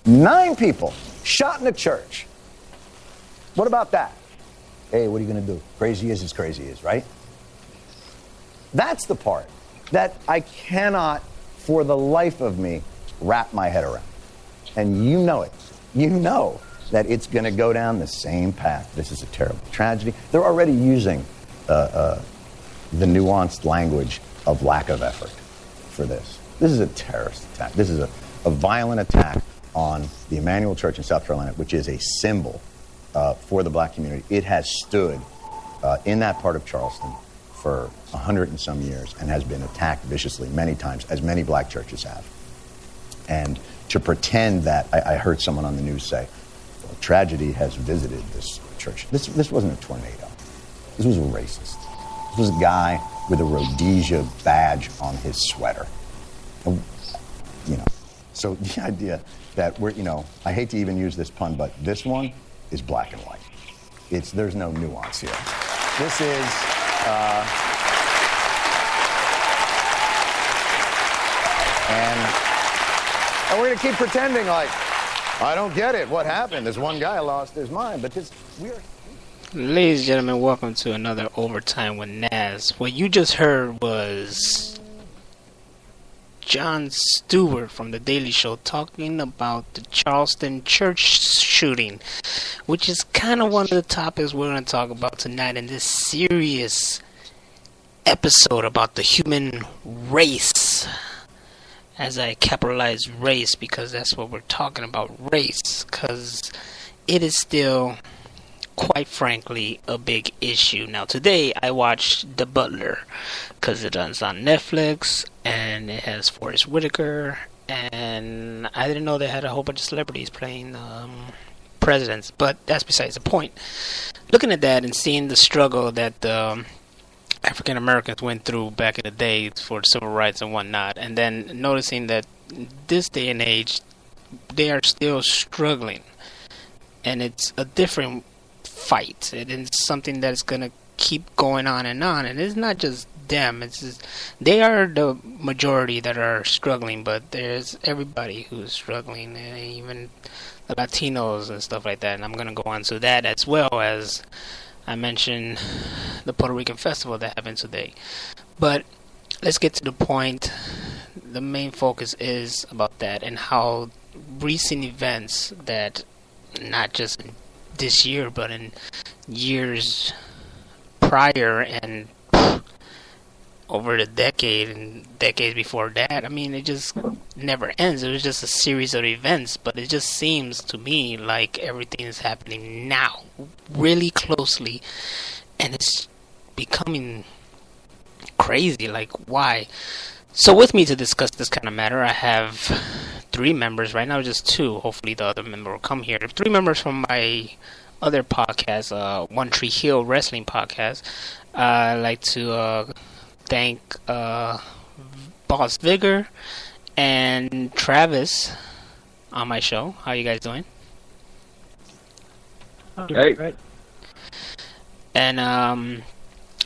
9 people shot in a church. What about that? Hey, what are you going to do? Crazy is as crazy is, right? That's the part that I cannot, for the life of me, wrap my head around. And you know it. You know that it's going to go down the same path. This is a terrible tragedy. They're already using the nuanced language of lack of effort for this. This is a terrorist attack. This is a violent attack on the Emmanuel Church in South Carolina, which is a symbol for the black community. It has stood in that part of Charleston for 100 and some years and has been attacked viciously many times, as many black churches have. And to pretend that, I heard someone on the news say, well, tragedy has visited this church. This wasn't a tornado. This was a racist. This was a guy with a Rhodesia badge on his sweater. And, you know, so the idea that we're, you know, I hate to even use this pun, but this one is black and white. There's no nuance here. This is, and we're going to keep pretending like, I don't get it. What happened? This one guy lost his mind, but we are... Ladies and gentlemen, welcome to another Overtime with Naz. What you just heard was Jon Stewart from The Daily Show talking about the Charleston church shooting, which is kind of one of the topics we're going to talk about tonight in this serious episode about the human race. As I capitalize race because that's what we're talking about, race, because it is still, quite frankly, a big issue. Now, today I watched The Butler because it's on Netflix and it has Forrest Whitaker, and I didn't know they had a whole bunch of celebrities playing presidents, but that's besides the point. Looking at that and seeing the struggle that African Americans went through back in the day for civil rights and whatnot, and then noticing that this day and age they are still struggling, and it's a different fight. It is something that's gonna keep going on, and it's not just them. It's just, they are the majority that are struggling, but there's everybody who's struggling, and even the Latinos and stuff like that. And I'm gonna go on to that, as well as I mentioned the Puerto Rican festival that happened today. But let's get to the point. The main focus is about that and how recent events that, not just in this year, but in years prior and over the decade and decades before that, I mean, it just never ends. It was just a series of events, but it just seems to me like everything is happening now, really closely, and it's becoming crazy. Like, why? So with me to discuss this kind of matter, I have 3 members. Right now, just 2. Hopefully the other member will come here. 3 members from my other podcast, One Tree Hill Wrestling Podcast. I'd like to thank Boss Vigor and Travis on my show. How you guys doing? Hey. Right. And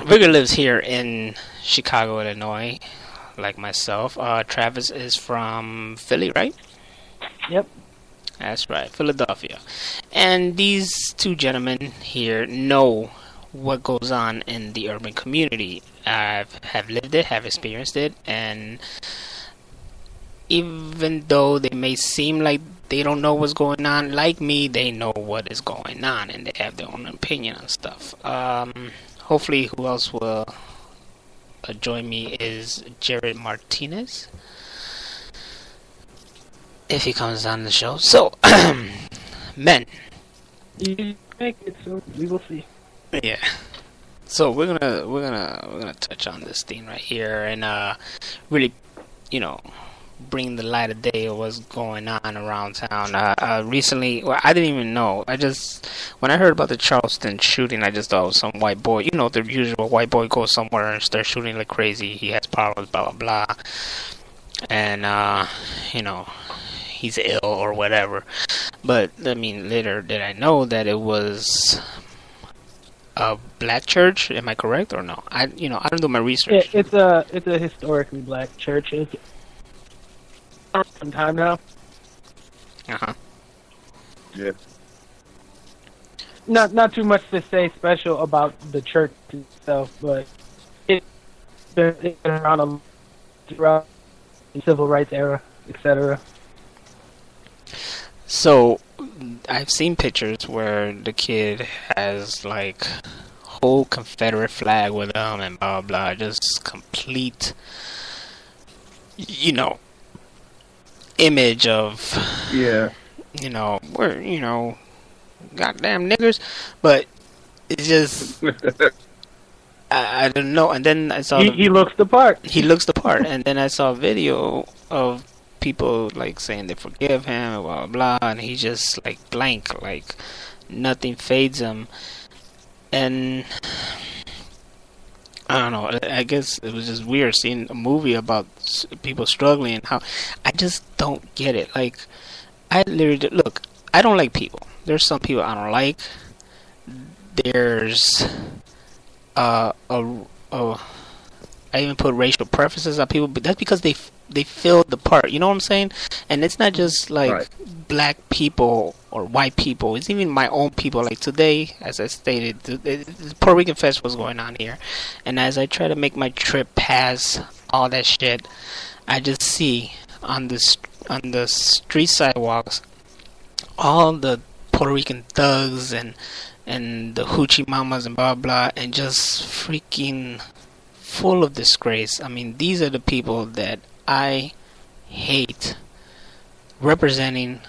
Vigor lives here in Chicago, Illinois, like myself. Travis is from Philly, right? Yep. That's right, Philadelphia. And these 2 gentlemen here know what goes on in the urban community. I have lived it, have experienced it, and even though they may seem like they don't know what's going on, like me, they know what is going on, and they have their own opinion on stuff. Hopefully, who else will join me is Jared Martinez, if he comes on the show. So, men. You make it, so we will see. Yeah. So we're gonna touch on this thing right here and really, bring the light of day of what's going on around town. Recently, well, I didn't even know. When I heard about the Charleston shooting, I just thought it was some white boy. The usual white boy goes somewhere and starts shooting like crazy. He has problems, blah blah blah, and he's ill or whatever. But I mean, later did I know that it was a black church? Am I correct or no? I don't do my research. It's a historically black church. It's some time now. Yeah. Not too much to say special about the church itself, but it's been around throughout the civil rights era, etc. So, I've seen pictures where the kid has like whole Confederate flag with him and blah blah, just complete, image of, we're goddamn niggers, but it's just I don't know. And then I saw he looks the part. He looks the part, and then I saw a video of people like saying they forgive him, blah blah, and he's just like blank, like nothing fades him. And I don't know. I guess it was just weird seeing a movie about people struggling and how I just don't get it. Like, I literally look. I don't like people. There's some people I don't like. There's I even put racial preferences on people, but that's because they fill the part. You know what I'm saying? And it's not just like black people or white people. It's even my own people. Like today, as I stated, the Puerto Rican Fest was going on here, and as I try to make my trip past all that shit, I just see on the street sidewalks all the Puerto Rican thugs and the hoochie mamas and blah blah, and just freaking full of disgrace. I mean, these are the people that I hate representing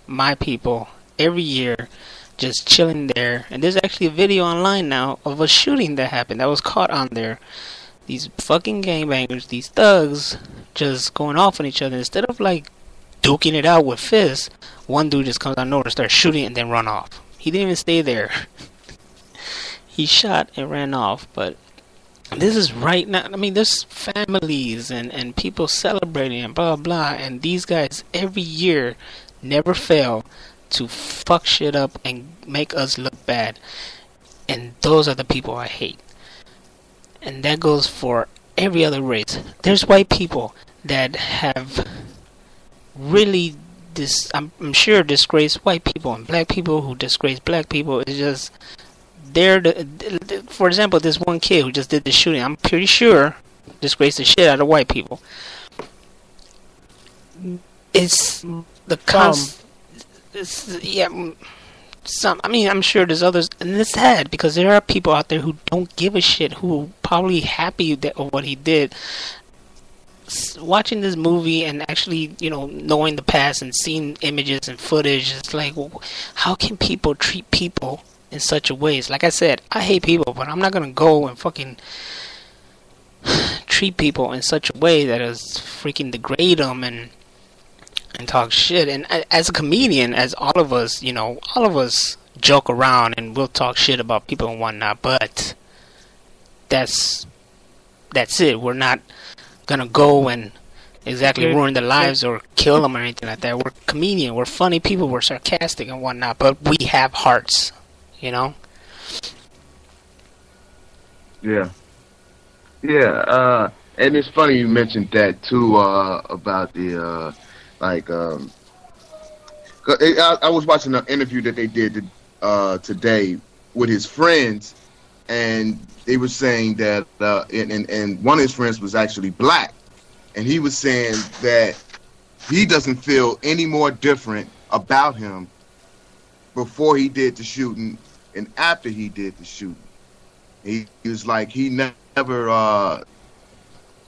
my people every year, just chilling there. And there's actually a video online now of a shooting that happened that was caught on there. These fucking gangbangers, these thugs, just going off on each other. Instead of like duking it out with fists, one dude just comes out of nowhere and starts shooting and then run off. He didn't even stay there. He shot and ran off. But this is right now. I mean, there's families and people celebrating and blah blah, and these guys every year never fail to fuck shit up and make us look bad. And those are the people I hate. And that goes for every other race. There's white people that have really I'm sure disgrace white people, and black people who disgrace black people. It's just they're for example, this one kid who just did the shooting, I'm pretty sure disgraced the shit out of white people. It's the I mean, I'm sure there's others, and it's sad because there are people out there who don't give a shit, who are probably happy of what he did. Watching this movie and actually, knowing the past and seeing images and footage, it's like, well, how can people treat people in such a way? It's like I said, I hate people, but I'm not gonna go and fucking treat people in such a way that is freaking degrade them and talk shit. And as a comedian, as all of us joke around and we'll talk shit about people and whatnot, but that's it. We're not gonna go and exactly ruin their lives or kill them or anything like that. We're comedian, we're funny people, we're sarcastic and whatnot, but we have hearts, Yeah, and it's funny you mentioned that too, about the I was watching an interview that they did today with his friends, and they were saying that, and one of his friends was actually black, and he was saying that he doesn't feel any more different about him before he did the shooting and after he did the shooting. He was like, he never,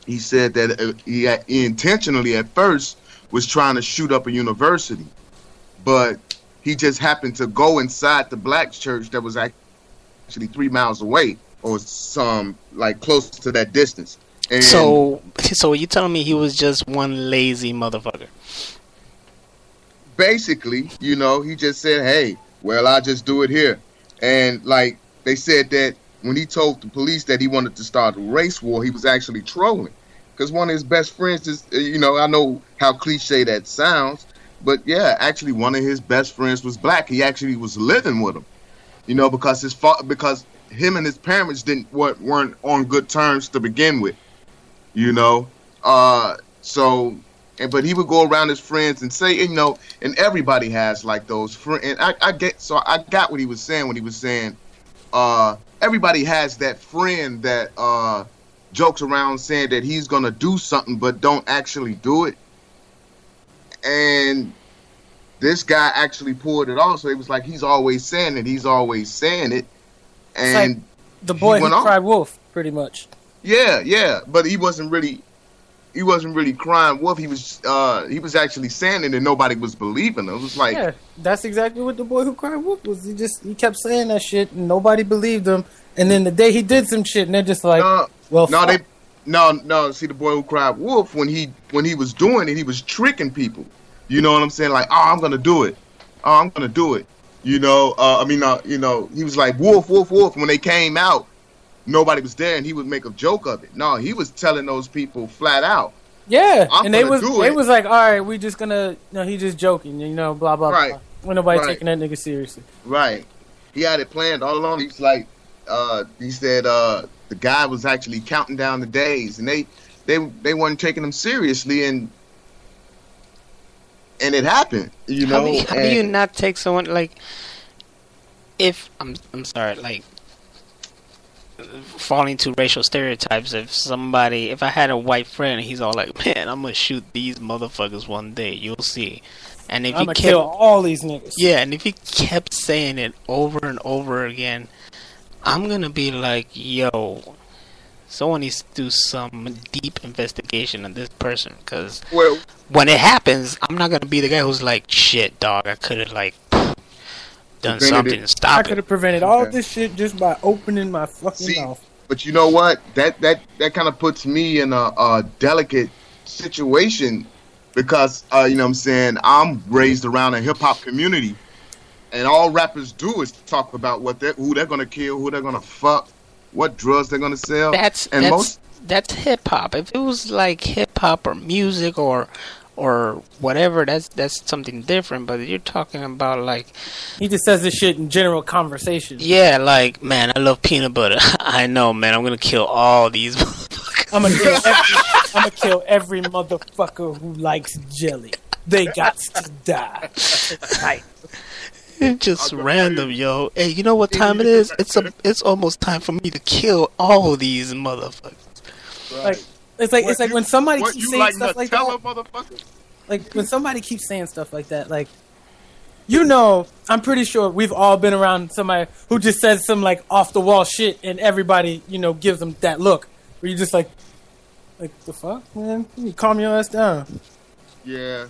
he said that he intentionally at first was trying to shoot up a university, but he just happened to go inside the black church that was actually 3 miles away, or some like close to that distance. And so you telling me he was just one lazy motherfucker? Basically, he just said, "Hey, well, I'll just do it here." And like they said that when he told the police that he wanted to start a race war, he was actually trolling, because one of his best friends is, I know how cliche that sounds, but yeah, actually one of his best friends was black. He actually was living with him, because him and his parents weren't on good terms to begin with, So but he would go around his friends and say, you know, and everybody has like those friends. And I got what he was saying when he was saying, everybody has that friend that jokes around saying that he's gonna do something but don't actually do it. And this guy actually pulled it off. So it was like he's always saying it. He's always saying it. And like the boy who cried wolf, pretty much. Yeah. But he wasn't really crying wolf. He was actually saying it, and nobody was believing him. It was like, yeah, that's exactly what the boy who cried wolf was. He kept saying that shit, and nobody believed him. And then the day he did some shit, and they're just like, no. See, the boy who cried wolf, when he was doing it, he was tricking people. You know what I'm saying? Like, I'm gonna do it. You know, he was like wolf. When they came out, nobody was there, and he would make a joke of it. No, he was telling those people flat out. Yeah, and they was like, all right, we just gonna, he's just joking, blah blah blah. When nobody taking that nigga seriously. Right. He had it planned all along. He's like, he said, the guy was actually counting down the days, and they weren't taking him seriously, and it happened. You know, how do you not take someone like? If I'm sorry, like, falling to racial stereotypes. If I had a white friend, he's all like, man, I'm gonna shoot these motherfuckers one day, you'll see. And if I'm gonna kill all these niggas. Yeah, and if he kept saying it over and over again, I'm gonna be like, yo, someone needs to do some deep investigation on this person, because when it happens, I'm not gonna be the guy who's like, shit, dog, I could have like done something to stop it. I could have prevented all this shit just by opening my fucking mouth. But you know what? That kind of puts me in a delicate situation, because you know what I'm saying, I'm raised around a hip hop community, and all rappers do is talk about who they're gonna kill, who they're gonna fuck, what drugs they're gonna sell. That's hip hop. If it was like hip hop or music or whatever, that's something different. But you're talking about, like, he just says this shit in general conversation. Yeah, like, man, I love peanut butter. I know, man. I'm gonna kill all these motherfuckers. I'm gonna kill every motherfucker who likes jelly. They got to die. Right. It's just random, yo. Hey, you know what time it is? It's almost time for me to kill all these motherfuckers. Right. Like it's like when somebody keeps saying stuff like that. Like when somebody keeps saying stuff like that, like, I'm pretty sure we've all been around somebody who just says some like off the wall shit, and everybody, gives them that look where you just like the fuck, man, you calm your ass down. Yeah.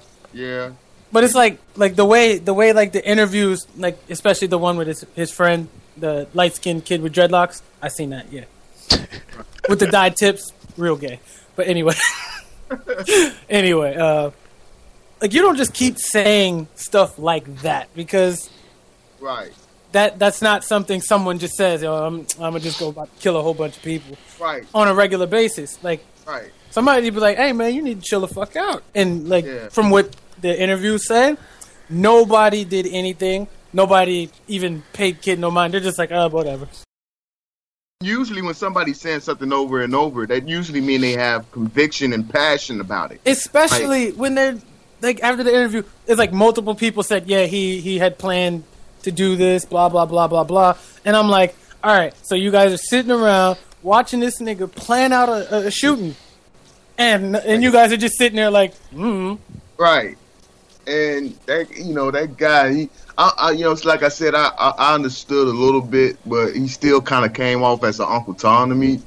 But it's like the way like the interviews, like especially the one with his friend, the light skinned kid with dreadlocks. I seen that, yeah, with the dyed tips. Real gay. But anyway. Like, you don't just keep saying stuff like that, because that's not something someone just says, I'm gonna just go about to kill a whole bunch of people on a regular basis. Like, somebody be like, hey man, you need to chill the fuck out. And from what the interview said, nobody did anything. Nobody even paid kid no mind. They're just like, whatever. Usually when somebody's saying something over and over, that usually mean they have conviction and passion about it. Especially when they're, like, after the interview, it's like multiple people said, yeah, he had planned to do this, blah, blah, blah, blah, blah. And I'm like, all right, so you guys are sitting around watching this nigga plan out a shooting. And you guys are just sitting there like, Right. And that guy, it's like I said, I understood a little bit, but he still kind of came off as an Uncle Tom to me,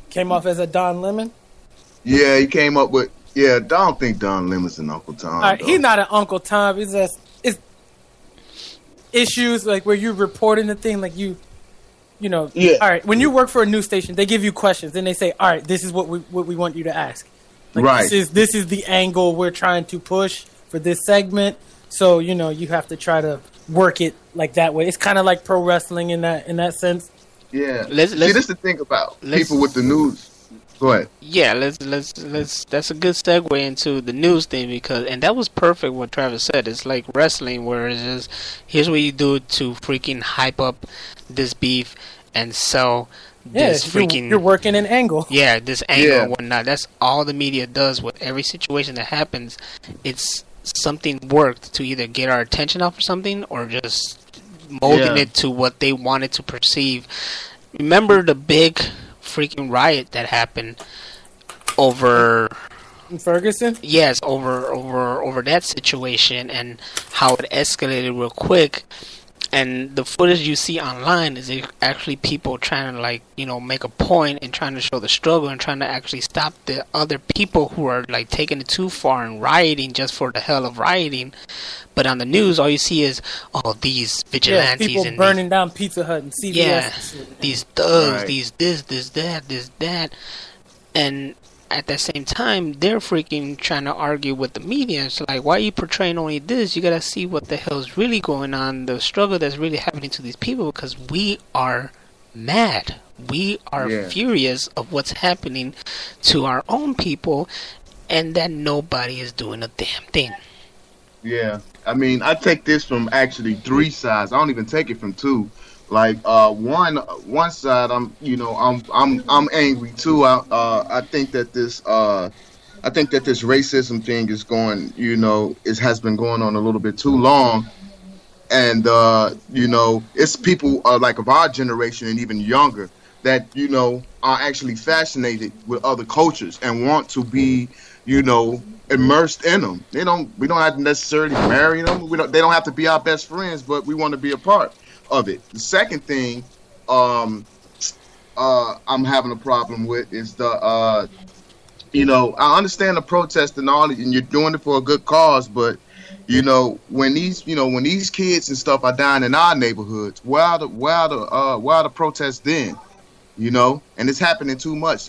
Came off as a Don Lemon? Yeah, he came up with, I don't think Don Lemon's an Uncle Tom. All right, he's not an Uncle Tom. It's issues like where you're reporting the thing, like all right, when you work for a news station, they give you questions, and they say, all right, this is what we want you to ask. Like, right. This is the angle we're trying to push for this segment. So, you have to try to work it like that way. It's kind of like pro wrestling in that sense. Yeah. See, this is the thing about people with the news. Go ahead. Yeah, let's that's a good segue into the news thing, and that was perfect what Travis said. It's like wrestling, where it's just, here's what you do to freaking hype up this beef and sell this freaking... You're working an angle. Yeah, this angle and whatnot. That's all the media does with every situation that happens. It's something worked to either get our attention off of something or just molding it to what they wanted to perceive. Remember the big freaking riot that happened over... In Ferguson? Yes, over that situation and how it escalated real quick. And the footage you see online is actually people trying to, like, you know, make a point and trying to show the struggle and trying to actually stop the other people who are, like, taking it too far and rioting just for the hell of rioting. But on the news, all you see is, these vigilantes people and burning down Pizza Hut and CVS. Yeah, these thugs, these this, that. And at the same time, they're freaking trying to argue with the media. It's like, why are you portraying only this? You gotta see what the hell's really going on, the struggle that's really happening to these people, because we are mad. We are furious of what's happening to our own people, and that nobody is doing a damn thing. Yeah, I mean, I take this from actually 3 sides. I don't even take it from 2. Like one side, I'm angry too. I think that this racism thing is going, has been going on a little bit too long, and it's people like of our generation and even younger that are actually fascinated with other cultures and want to be immersed in them. We don't have to necessarily marry them. They don't have to be our best friends, but we want to be a part of it. The second thing I'm having a problem with is the I understand the protest and all, and you're doing it for a good cause, but when these kids and stuff are dying in our neighborhoods, where are the protests then? And it's happening too much.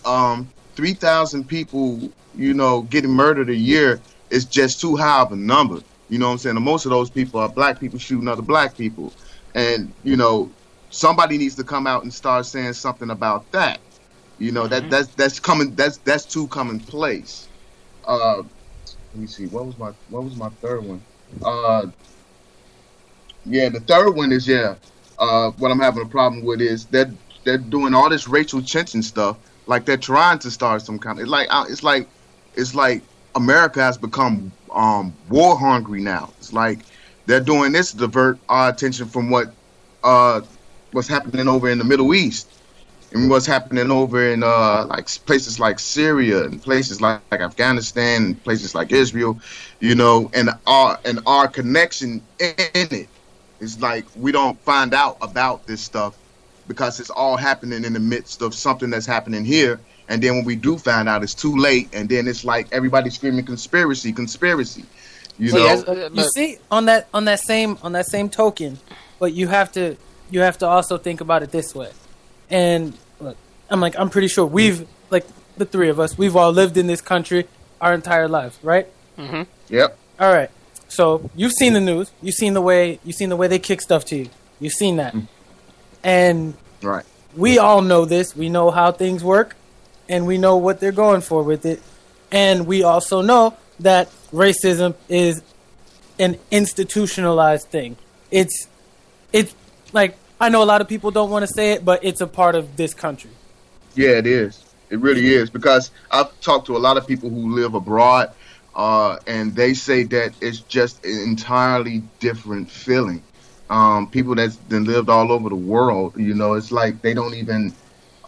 3,000 people getting murdered a year is just too high of a number. You know what I'm saying? And most of those people are black people shooting other black people. And, somebody needs to come out and start saying something about that. That's too commonplace. Let me see. What was my third one? The third one is, what I'm having a problem with is that they're doing all this racial tension stuff. Like they're trying to start some kind of, it's like America has become war hungry now. It's like they're doing this to divert our attention from what's happening over in the Middle East and what's happening over in like places like Syria and places like Afghanistan and places like Israel, and our connection in it. It's like we don't find out about this stuff because it's all happening in the midst of something that's happening here. And then when we do find out, it's too late. And then it's like everybody screaming conspiracy. You see, on that same token, but you have to also think about it this way. And look, I'm pretty sure we've, like, the 3 of us, we've all lived in this country our entire lives, right? Mm-hmm. Yep. All right. So you've seen the news. You've seen the way they kick stuff to you. You've seen that. And right. We all know this. We know how things work, and we know what they're going for with it. And we also know that racism is an institutionalized thing. It's like, I know a lot of people don't want to say it, but it's a part of this country. Yeah, it is. It really is, because I've talked to a lot of people who live abroad, and they say that it's just an entirely different feeling. People that's been lived all over the world, it's like they don't even,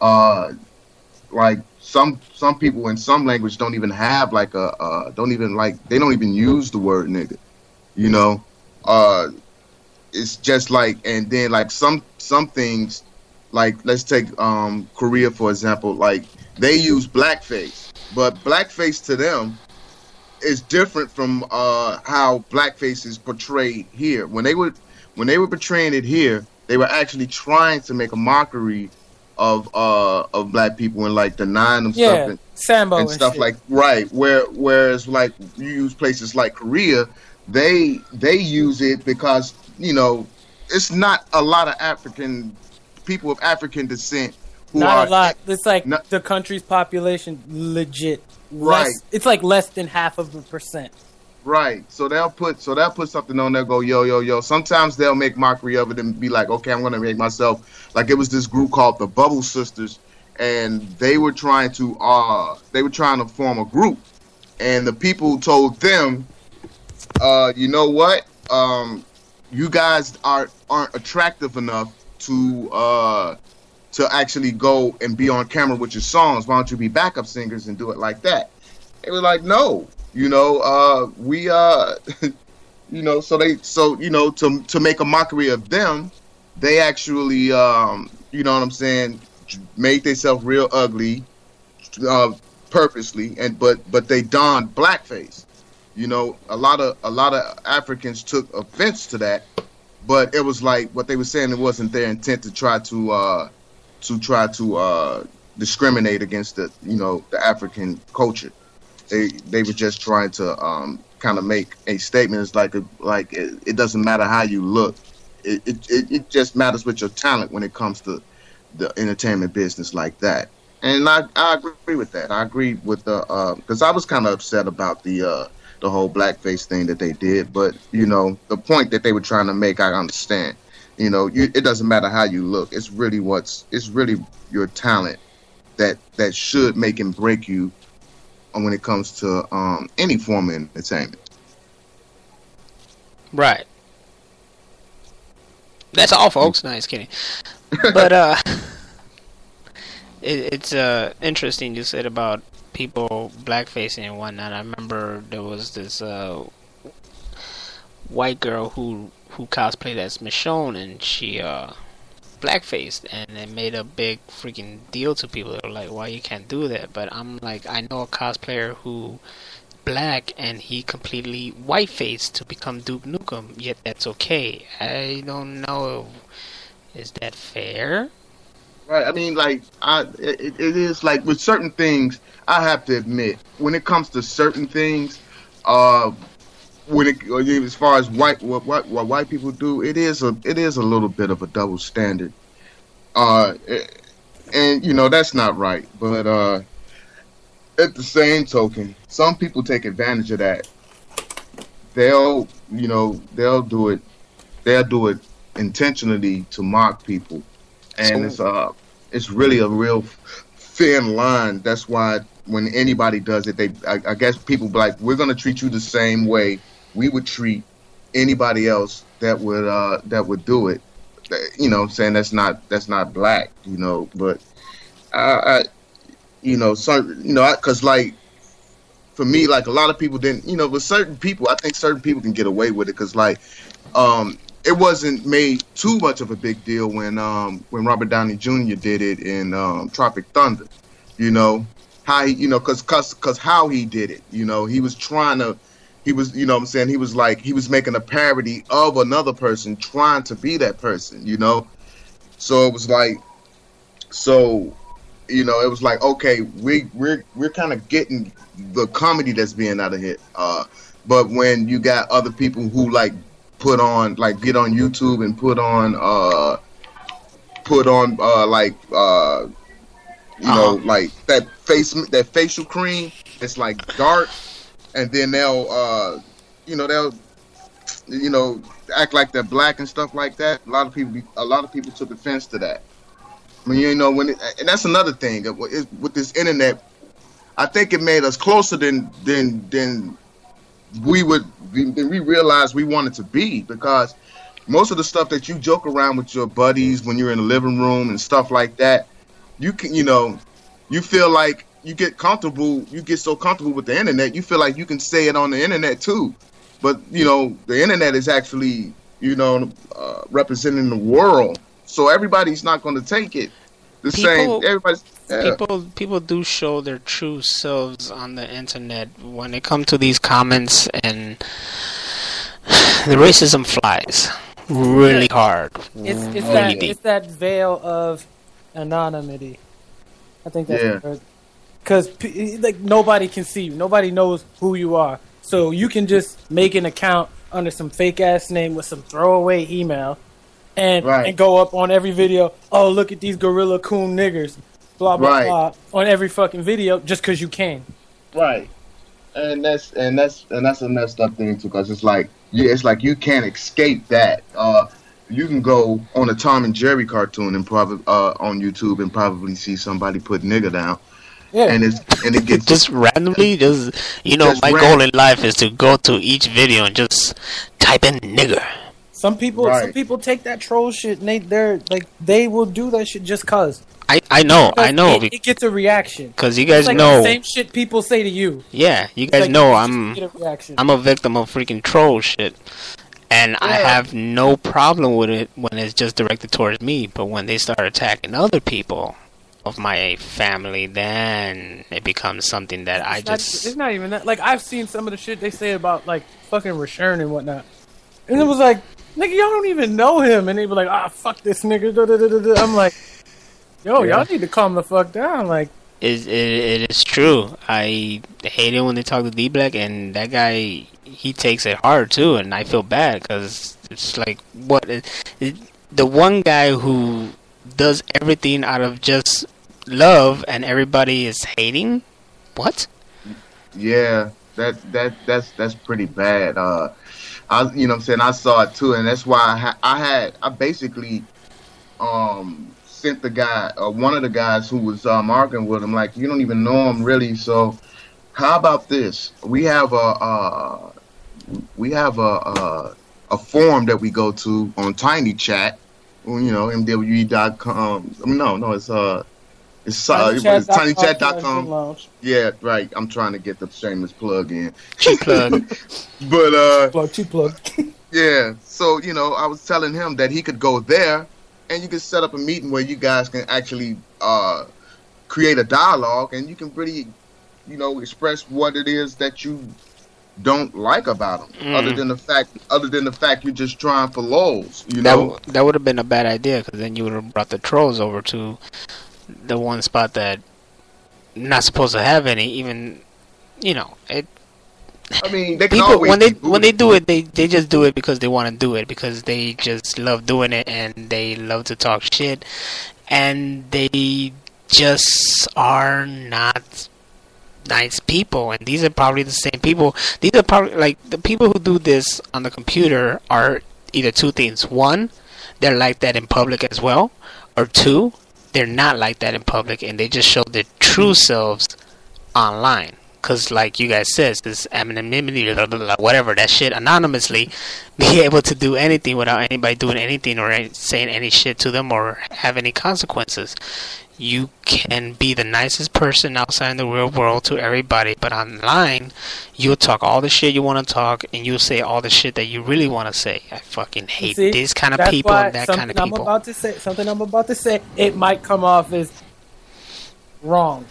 like some people in some language don't even have like they don't even use the word nigga, it's just like, and then like some things, like let's take Korea for example, like they use blackface, but blackface to them is different from how blackface is portrayed here. When they were portraying it here, they were actually trying to make a mockery of black people and like denying them stuff and stuff shit. Like right. Whereas like you use places like Korea, they use it because it's not a lot of African people of African descent who not are a lot. It's like the country's population legit. It's like less than 0.5%. Right. So they'll put something on there, go, yo, yo, yo. Sometimes they'll make mockery of it and be like, okay, I'm gonna make myself like it was this group called the Bubble Sisters, and they were trying to form a group, and the people told them, you know what? You guys aren't attractive enough to actually go and be on camera with your songs. Why don't you be backup singers and do it like that? They were like, no, we to make a mockery of them, they actually you know what I'm saying, made themselves real ugly purposely, but they donned blackface. A lot of Africans took offense to that, but it was like what they were saying, it wasn't their intent to try to discriminate against the African culture. They were just trying to kind of make a statement. It's like it doesn't matter how you look. It just matters with your talent when it comes to the entertainment business like that. And I agree with that. I agree with because I was kind of upset about the whole blackface thing that they did. But the point that they were trying to make, I understand. It doesn't matter how you look. It's really your talent that should make and break you when it comes to any form of entertainment. Right. That's all, folks. Nice kidding. But it's interesting you said about people blackfacing and whatnot. I remember there was this white girl who cosplayed as Michonne, and she blackfaced, and it made a big freaking deal to people. They were like, why you can't do that? But I'm like, I know a cosplayer who black and he completely white faced to become Duke Nukem, yet that's okay. I don't know, is that fair? Right. I mean, like, it is like with certain things, I have to admit, when it comes to certain things, as far as what white people do, it is a little bit of a double standard, and that's not right. But at the same token, some people take advantage of that. They'll do it intentionally to mock people, and it's really a real thin line. That's why when anybody does it, I guess people be like, we're gonna treat you the same way we would treat anybody else that would do it. Saying that's not black, but because like for me, like a lot of people didn't, with certain people, I think certain people can get away with it because like it wasn't made too much of a big deal when Robert Downey Jr. did it in Tropic Thunder, how he, because how he did it, he was trying to. He was, he was making a parody of another person trying to be that person, So it was like, it was like, okay, we're kind of getting the comedy that's being out of it. But when you got other people who like get on YouTube and put on like that facial cream, it's like dark. And then they'll act like they're black and stuff like that. A lot of people took offense to that. I mean, and that's another thing with this internet. I think it made us closer than we realized we wanted to be, because most of the stuff that you joke around with your buddies when you're in the living room and stuff like that, you can, you feel like. You get so comfortable with the internet, you feel like you can say it on the internet too. But, the internet is actually, representing the world. So everybody's not going to take it the same. People do show their true selves on the internet when it comes to these comments, and the racism flies really hard. It's that veil of anonymity. I think that's because like nobody can see you, nobody knows who you are, so you can just make an account under some fake ass name with some throwaway email, and go up on every video. Oh, look at these gorilla coon niggers, blah blah blah, on every fucking video just because you can. Right. And that's a messed up thing too, because it's like you can't escape that. You can go on a Tom and Jerry cartoon and probably on YouTube and probably see somebody put nigger down. Yeah. And it gets just randomly. My goal in life is to go to each video and just type in nigger. Some people take that troll shit and they will do that shit just cause. I know. It gets a reaction. Because you guys know the same shit people say to you. Yeah, you guys know I'm a victim of freaking troll shit. And I have no problem with it when it's just directed towards me. But when they start attacking other people of my family, then it becomes something that it's not even that. Like, I've seen some of the shit they say about, like, fucking Rashern and whatnot. And it was like, nigga, y'all don't even know him. And they were like, fuck this nigga. I'm like, yo, y'all need to calm the fuck down. Like, it is true. I hate it when they talk to D-Black, and that guy, he takes it hard too, and I feel bad because it's like, what? The one guy who does everything out of just love, and everybody is hating. What? Yeah, that's pretty bad. I you know what I'm saying, I saw it too, and that's why I basically sent the guy, one of the guys who was arguing with him, like, you don't even know him really, so how about this? We have a forum that we go to on Tiny Chat, MWE.com. It's tinychat.com. Yeah, right. I'm trying to get the shameless plug in. Cheap plug. But cheap plug. Yeah. So, I was telling him that he could go there and you can set up a meeting where you guys can actually create a dialogue, and you can really, express what it is that you don't like about them, other than the fact you're just trying for lols. That would have been a bad idea, because then you would have brought the trolls over to the one spot that not supposed to have any. Even it. I mean, they people when they do it, they just do it because they want to do it, because they just love doing it and they love to talk shit, and they just are not nice people. And these are probably the same people. These are probably, like, the people who do this on the computer are either two things: one, they're like that in public as well, or two, they're not like that in public and they just show their true selves online. Because, like you guys says, this anonymity, whatever, that shit, anonymously, be able to do anything without anybody doing anything or saying any shit to them or have any consequences. You can be the nicest person outside in the real world to everybody, but online, you'll talk all the shit you want to talk, and you'll say all the shit that you really want to say. I fucking hate this kind of people and that kind of people. Something I'm about to say, it might come off as wrong.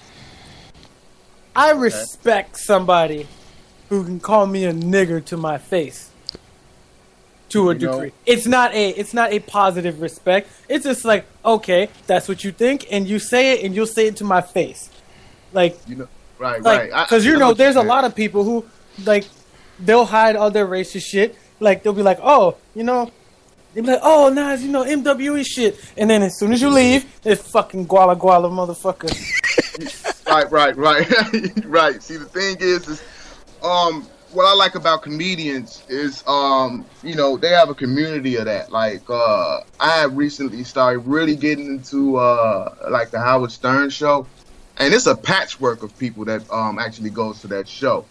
I respect somebody who can call me a nigger to my face. To a degree. It's not a positive respect. It's just like, okay, that's what you think, and you say it, and you'll say it to my face. Like, right. Because there's a lot of people who, like, they'll hide all their racist shit. Like, they'll be like, they'll be like, oh, nah, MWE shit. And then as soon as you leave, it's fucking guala motherfucker. Right. Right. See, the thing is what I like about comedians is, they have a community of that. Like, I have recently started really getting into, like, the Howard Stern show. And it's a patchwork of people that actually goes to that show.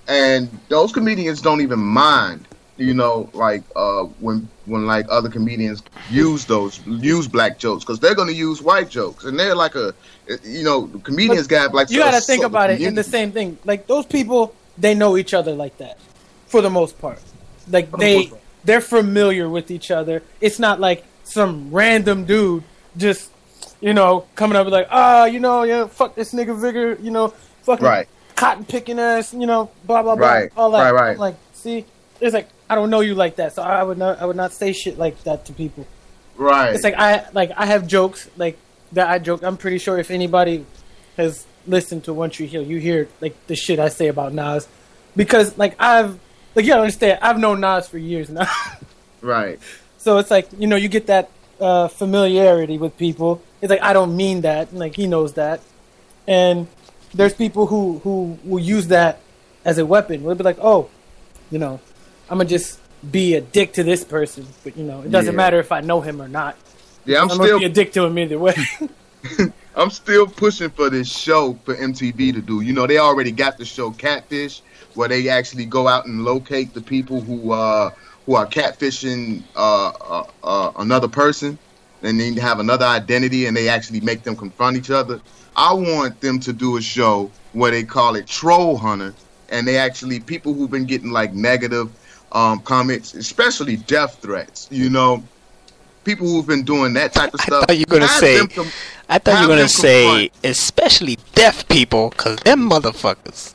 And those comedians don't even mind, when like other comedians use black jokes, because they're going to use white jokes. And they're like comedians got like... You got to think about it in the same thing. Like, those people... They know each other like that, for the most part. Like, they're familiar with each other. It's not like some random dude just, coming up and like, fuck this nigga Vigor, fucking cotton picking ass, blah blah blah, right, all that. Right. I'm like, see, it's like, I don't know you like that, so I would not say shit like that to people. Right. It's like I have jokes like that I joke. I'm pretty sure if anybody has listened to One Tree Hill, you hear like the shit I say about Nas, because you gotta understand, I've known Nas for years now. Right. So it's like, you get that familiarity with people. It's like, I don't mean that, and like, he knows that. And there's people who will use that as a weapon. We'll be like, oh, you know, I'm gonna just be a dick to this person, but you know, it doesn't matter if I know him or not. Yeah, I'm gonna still be a dick to him either way. I'm still pushing for this show for MTV to do. You know, they already got the show Catfish, where they actually go out and locate the people who are catfishing another person, and they have another identity, and they actually make them confront each other. I want them to do a show where they call it Troll Hunter, and they actually, people who've been getting like negative comments, especially death threats, you know, people who've been doing that type of stuff. I thought you were gonna say especially deaf people, cause them motherfuckers.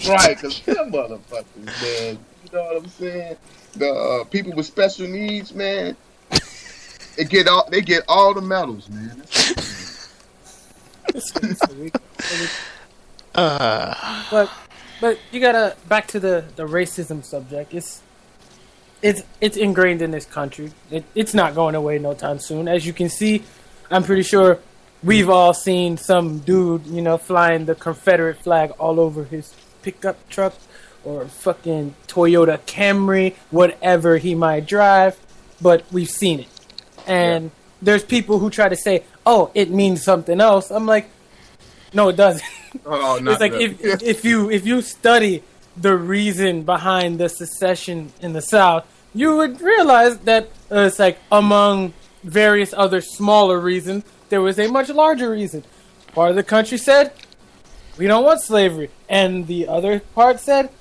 Right, cause them motherfuckers, man. You know what I'm saying? The people with special needs, man. They get all the medals, man. But you gotta back to the racism subject. It's ingrained in this country. It's not going away no time soon. As you can see, I'm pretty sure we've all seen some dude, you know, flying the Confederate flag all over his pickup truck or fucking Toyota Camry, whatever he might drive. But we've seen it, and there's people who try to say, "Oh, it means something else." I'm like, no, it doesn't. Oh, it's like if you study the reason behind the secession in the South, you would realize that it's like among various other smaller reasons, there was a much larger reason. Part of the country said, we don't want slavery. And the other part said,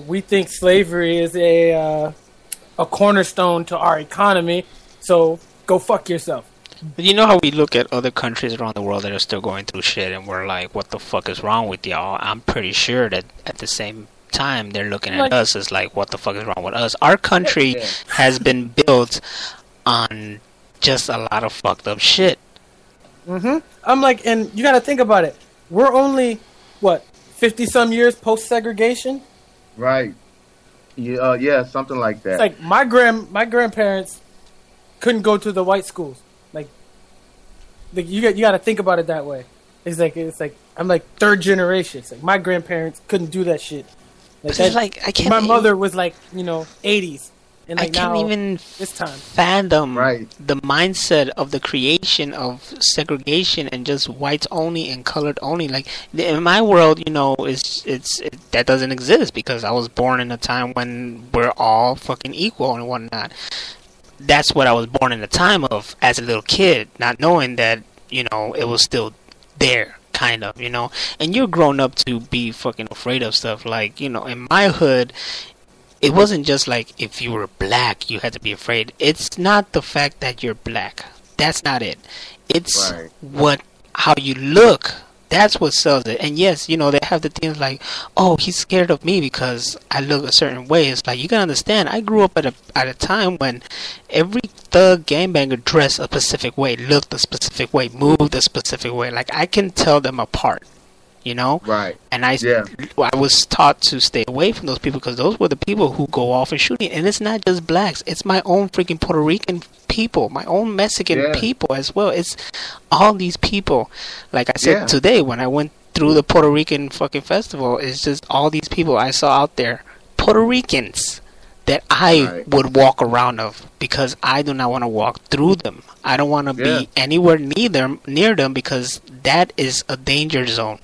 we think slavery is a cornerstone to our economy, so go fuck yourself. But you know how we look at other countries around the world that are still going through shit, and we're like, what the fuck is wrong with y'all? I'm pretty sure that at the same time they're looking at us as like, what the fuck is wrong with us? Our country has been built on just a lot of fucked up shit. I'm like, and you gotta think about it. We're only, 50-some years post-segregation? Right. Yeah, something like that. It's like my grandparents couldn't go to the white schools. Like you got to think about it that way. It's like I'm like third generation. It's like my grandparents couldn't do that shit. I can't. My mother was like 80s, and like I can't even this time fathom the mindset of the creation of segregation and just whites only and colored only. Like in my world, that doesn't exist because I was born in a time when we're all fucking equal and whatnot. That's what I was born in the time of as a little kid, not knowing that, it was still there, kind of, And you're grown up to be fucking afraid of stuff. Like, in my hood, it wasn't just like if you were black, you had to be afraid. It's not the fact that you're black. That's not it. It's how you look. That's what sells it. And yes, they have the things like, oh, he's scared of me because I look a certain way. It's like, you gotta understand, I grew up at a time when every thug gangbanger dressed a specific way, looked a specific way, moved a specific way. Like, I can tell them apart, Right. And I was taught to stay away from those people because those were the people who go off and shooting. And it's not just blacks. It's my own freaking Puerto Rican people, my own Mexican people as well. It's all these people. Like I said today when I went through the Puerto Rican fucking festival, it's just all these people I saw out there, Puerto Ricans, that I would walk around of because I do not want to walk through them. I don't want to be anywhere near them because that is a danger zone.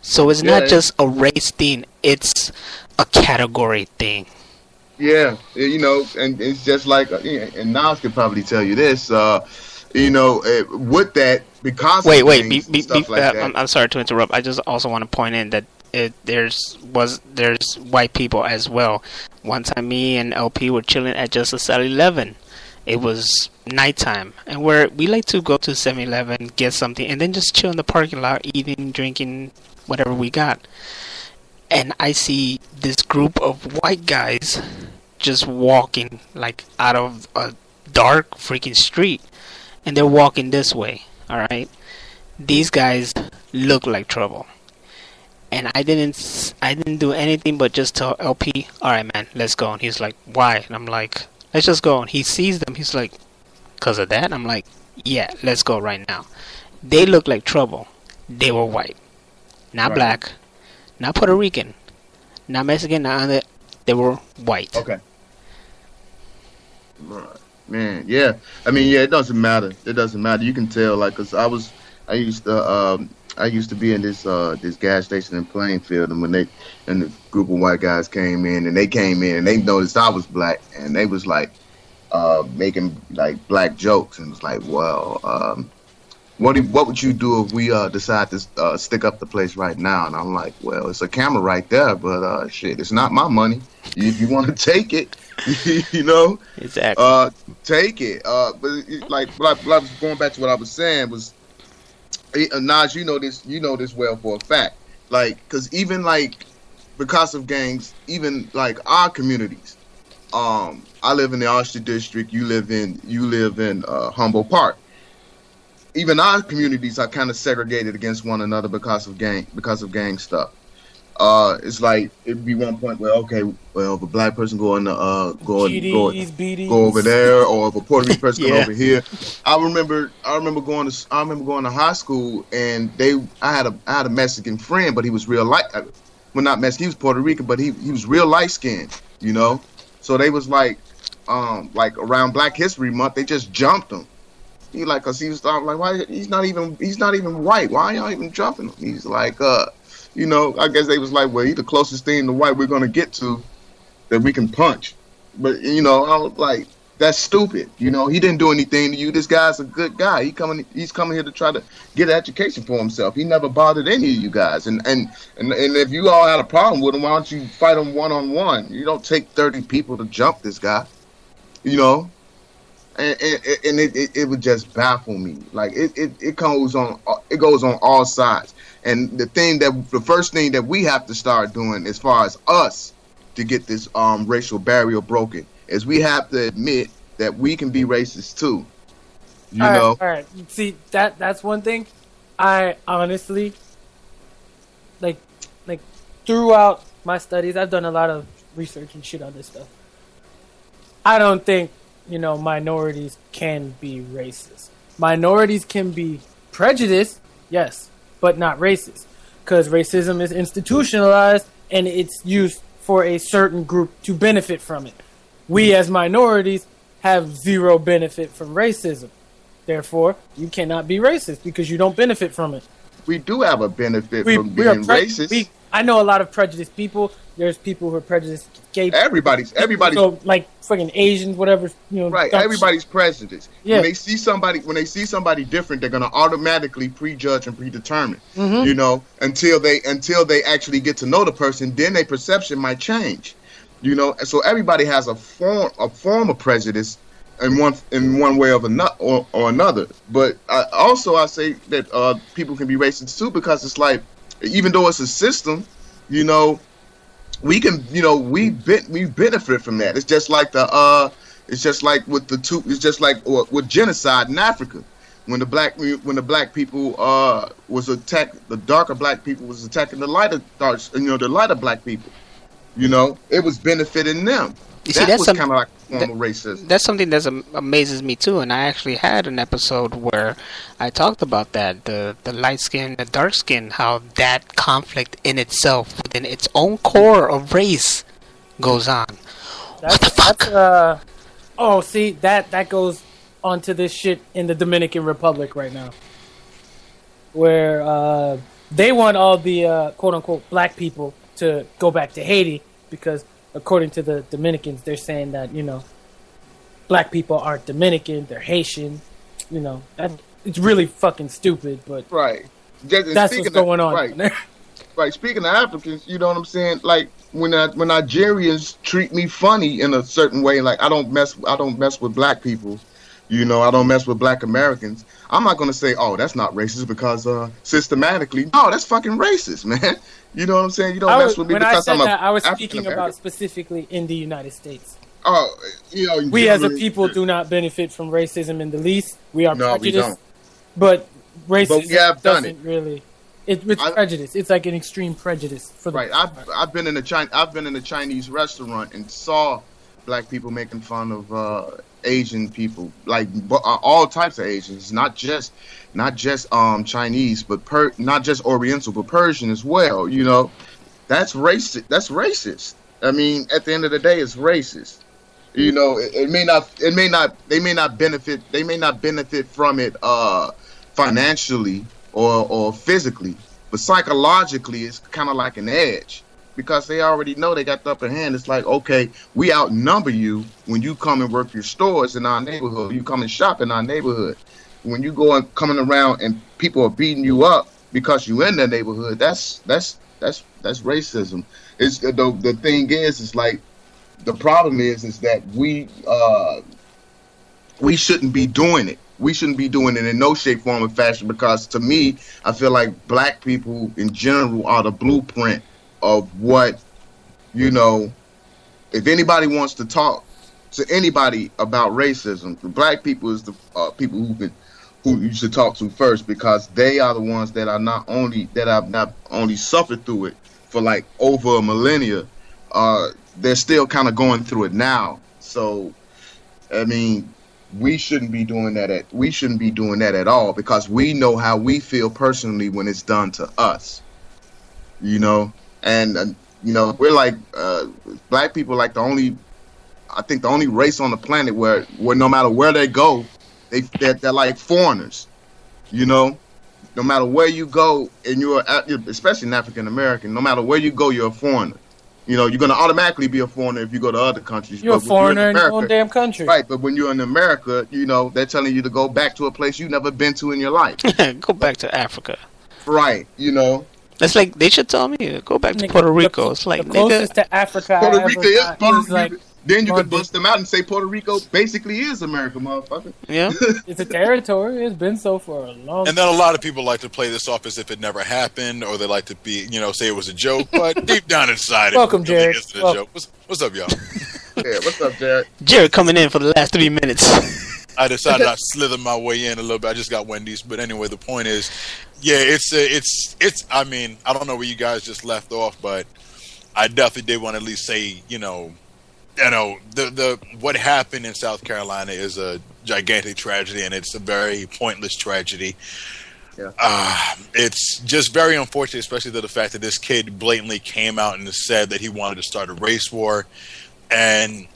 So it's not just a race thing, it's a category thing. Yeah, and it's just like, and Nas could probably tell you this, with that, because I'm sorry to interrupt. I just also want to point in that there's white people as well. One time me and LP were chilling at just a 7-Eleven. It was nighttime, and we like to go to 7-Eleven, get something, and then just chill in the parking lot, eating, drinking, whatever we got. And I see this group of white guys just walking like out of a dark freaking street, and they're walking this way. All right, these guys look like trouble, and I didn't do anything but just tell LP, all right, man, let's go. And he's like, why? And I'm like, let's just go. And he sees them. He's like, because of that? And I'm like, yeah, let's go right now. They look like trouble. They were white. Not black, not Puerto Rican, not Mexican, not they were white. Okay. Man, yeah. I mean, yeah, it doesn't matter. It doesn't matter. You can tell, like, cause I used to be in this gas station in Plainfield, and when a group of white guys came in, and they noticed I was black, and they was like making like black jokes, and was like, well, what would you do if we decide to stick up the place right now? And I'm like, well, it's a camera right there, but shit, it's not my money. If you want to take it, you know, exactly, take it. But like I was going back to what I was saying was, Naj, you know this well for a fact. Like, because even like because of gangs, even like our communities. I live in the Austin district. You live in Humboldt Park. Even our communities are kind of segregated against one another because of gang stuff. It's like it'd be one point where if a black person go over there, or if a Puerto Rican person go over here. I remember going to high school, and I had a Mexican friend, but he was real light. Well, not Mexican, he was Puerto Rican, but he was real light skinned, you know. So they was like around Black History Month, they just jumped him. He like, cause he was like, why he's not even white? Why y'all even jumping him? He's like, you know, I guess they was like, well, he's the closest thing to white we're gonna get to that we can punch. But you know, I was like, that's stupid. You know, he didn't do anything to you. This guy's a good guy. He's coming here to try to get an education for himself. He never bothered any of you guys. And if you all had a problem with him, why don't you fight him one-on-one? You don't take 30 people to jump this guy. You know. And it would just baffle me. Like it goes on all sides. And the first thing that we have to start doing, as far as us, to get this racial barrier broken, is we have to admit that we can be racist too. You know. All right. See, that's one thing. I honestly, like throughout my studies, I've done a lot of research and shit on this stuff. I don't think, you know, minorities can be racist. Minorities can be prejudiced, yes, but not racist. Because racism is institutionalized and it's used for a certain group to benefit from it. We as minorities have zero benefit from racism. Therefore, you cannot be racist because you don't benefit from it. We do have a benefit from being racist. I know a lot of prejudiced people. There's people who are prejudiced. Gay. Everybody's. So, like fucking Asians, whatever. You know. Right. Everybody's prejudiced. Yeah. When they see somebody different, they're gonna automatically prejudge and predetermine. Mm-hmm. You know, until they actually get to know the person, then their perception might change. You know, and so everybody has a form of prejudice in one way or another. But I say that people can be racist too, because it's like, even though it's a system, you know, we can, you know, we benefit from that. It's just like with genocide in Africa, when the black people was attacked, the darker black people was attacking the lighter black people. You know, it was benefiting them. You see, that was kind of like a form of racism. That's something that amazes me too, and I actually had an episode where I talked about that, the light skin, the dark skin, how that conflict in itself, within its own core of race, goes on. What the fuck? See, that goes onto this shit in the Dominican Republic right now, where they want all the quote unquote black people to go back to Haiti, because according to the Dominicans, they're saying that, you know, black people aren't Dominican, they're Haitian. You know, it's really fucking stupid, but right. That's what's going on. Right. Right. Speaking of Africans, you know what I'm saying? Like when Nigerians treat me funny in a certain way, like I don't mess with black people. You know, I don't mess with black Americans. I'm not going to say, oh, that's not racist, because systematically, no, that's fucking racist, man. You know what I'm saying? You don't mess with me because I'm I was speaking about specifically in the United States. Oh, you know, we as a people do not benefit from racism in the least. We are prejudiced, but racism doesn't really. It's prejudice. It's like an extreme prejudice for the right. I've been in a Chinese restaurant and saw black people making fun of Asian people, like all types of Asians, not just Chinese, but not just Oriental, but Persian as well. You know, that's racist. That's racist. I mean, at the end of the day, it's racist. You know, they may not benefit from it financially or physically, but psychologically, it's kind of like an edge because they already know they got the upper hand. It's like, okay, we outnumber you when you come and work your stores in our neighborhood. You come and shop in our neighborhood. When you go and coming around and people are beating you up because you in their neighborhood, that's racism. It's the thing is, it's like the problem is that we shouldn't be doing it. We shouldn't be doing it in no shape, form, or fashion because to me, I feel like black people in general are the blueprint of what, you know, if anybody wants to talk to anybody about racism, the black people is the people who you should talk to first because they are the ones that have not only suffered through it for like over a millennia, they're still kind of going through it now. So, I mean, we shouldn't be doing that at all because we know how we feel personally when it's done to us. You know, and you know, we're like black people, like the only race on the planet where no matter where they go, they're like foreigners. You know, no matter where you go, and you're especially an African American, no matter where you go, you're a foreigner. You know, you're going to automatically be a foreigner if you go to other countries. You're a foreigner in your own damn country. Right, but when you're in America, you know, they're telling you to go back to a place you've never been to in your life. Go back to Africa. Right, you know. That's like, they should tell me, go back to Puerto Rico. It's like, the closest to Africa Puerto Rico is Puerto Rico. like then you could bust them out and say Puerto Rico basically is America, motherfucker. Yeah. It's a territory. It's been so for a long time. And then a lot of people like to play this off as if it never happened, or they like to be, you know, say it was a joke. But deep down inside, Welcome, it really Jared. isn't a joke. What's up, y'all? Yeah, what's up, Jared? Jared coming in for the last 3 minutes. I decided I'd slither my way in a little bit. I just got Wendy's, but anyway, the point is, yeah, it's. I mean, I don't know where you guys just left off, but I definitely did want to at least say, you know, the what happened in South Carolina is a gigantic tragedy, and it's a very pointless tragedy. Yeah. It's just very unfortunate, especially the fact that this kid blatantly came out and said that he wanted to start a race war, and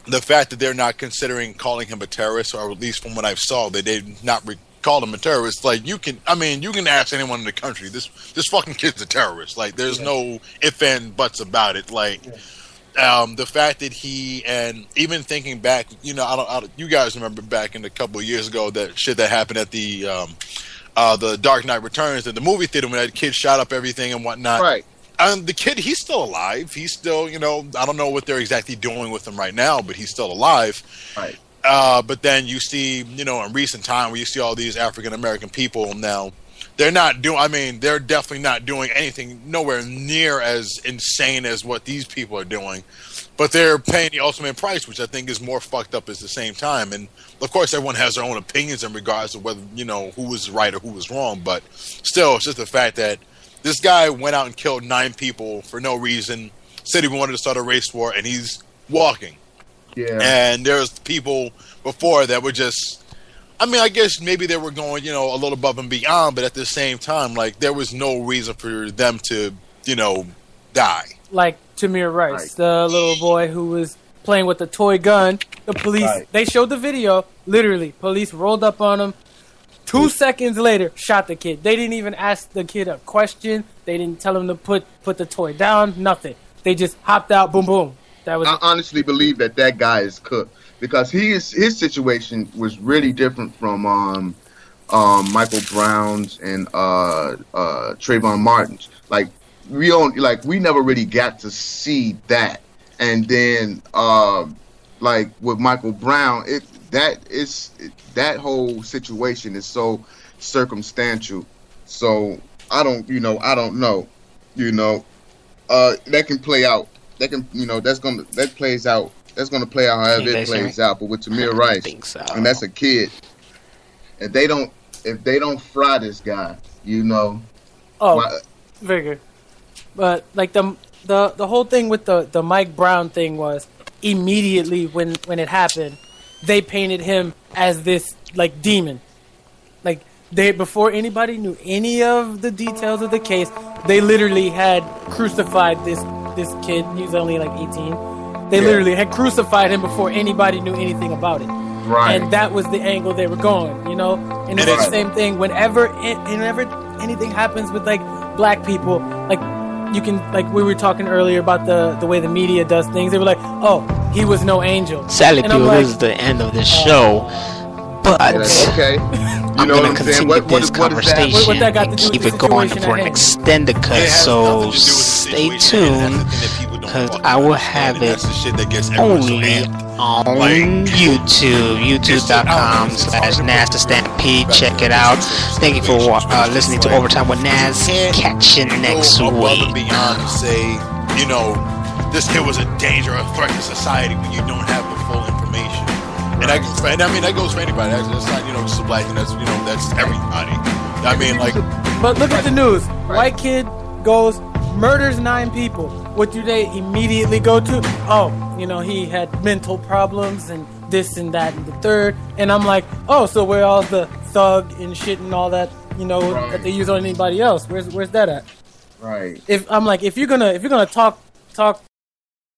the fact that they're not considering calling him a terrorist, or at least from what I saw, they did not call him a terrorist. Like, you can ask anyone in the country, this fucking kid's a terrorist. Like, there's no ifs and buts about it. Like, the fact that he, and even thinking back, you know, you guys remember back in a couple of years ago that shit that happened at the Dark Knight Returns in the movie theater when that kid shot up everything and whatnot. Right. The kid, he's still alive. He's still, you know, I don't know what they're exactly doing with him right now, but he's still alive. Right. But then you see, you know, in recent time where you see all these African American people now, they're definitely not doing anything nowhere near as insane as what these people are doing. But they're paying the ultimate price, which I think is more fucked up at the same time. And of course, everyone has their own opinions in regards to whether, you know, who was right or who was wrong. But still, it's just the fact that this guy went out and killed 9 people for no reason, said he wanted to start a race war, and he's walking. Yeah. And there's people before that were just, I mean, I guess maybe they were going, you know, a little above and beyond, but at the same time, like, there was no reason for them to, you know, die. Like Tamir Rice, the little boy who was playing with a toy gun. The police, they showed the video, literally, police rolled up on him. 2 seconds later, shot the kid. They didn't even ask the kid a question. They didn't tell him to put the toy down, nothing. They just hopped out, boom, boom. That was. I honestly believe that guy is cooked because his situation was really different from Michael Brown's and Trayvon Martin's. Like, we never really got to see that. And then like with Michael Brown, that whole situation is so circumstantial. So I don't know. You know, that can play out. That can, you know, that's gonna play out however it plays out. But with Tamir Rice, so. And that's a kid. If they don't fry this guy, you know. Oh, very good. But like the whole thing with the Mike Brown thing was immediately when it happened, they painted him as this like demon. Like before anybody knew any of the details of the case, they literally had crucified this kid. He was only like 18. They literally had crucified him before anybody knew anything about it. Right. And that was the angle they were going, you know? And it's the same thing. Whenever anything happens with, like, black people, like, you can, like, we were talking earlier about the way the media does things. They were like, oh, he was no angel. Sadly, people, this is the end of this show. But okay. I'm going to continue this conversation and keep it going for an extended cut. So stay tuned, because I will have it only on YouTube, youtube.com/NASTAstampede. Check it out. Thank you for listening to Overtime with Nas. Catch you next week. Beyond say, you know, this kid was a danger, a threat to society when you don't have the full information. And I mean, that goes for anybody. That's not, you know, just a black thing. That's, you know, that's everybody. I mean, like. But look at the news. White kid goes, murders 9 people. What do they immediately go to? Oh, you know, he had mental problems and this and that and the third. And I'm like, oh, so where all the thug and shit and all that, you know, that they use on anybody else? Where's that at? Right. If you're gonna talk